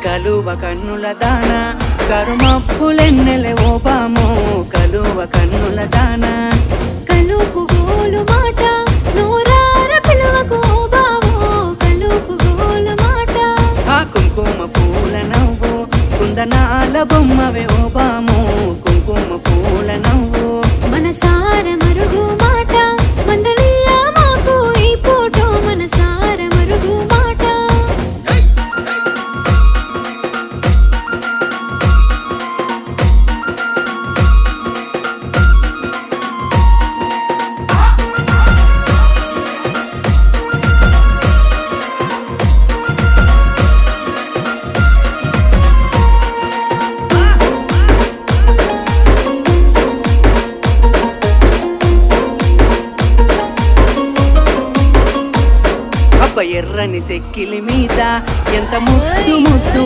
కలువ కన్నుల దాన కరుమప్పులెన్నెలే ఓ బాము కలువ కన్నుల దాన కలుపు గోలు మాట నూరార పిలువకు ఓ బావో కలుపు గోలు మాట ఆ కుంకుమ పూల నవ్వు కుందనాల బొమ్మవే ఓ బాము కుంకుమ పూల నవ్వు మనసార మరుగు మాట మందలియ మాకు ఈ పూటో మనసార మరుగు మాట అబ్బ ఎర్రని సెక్కిలి మీద ఎంత ముద్దు ముద్దు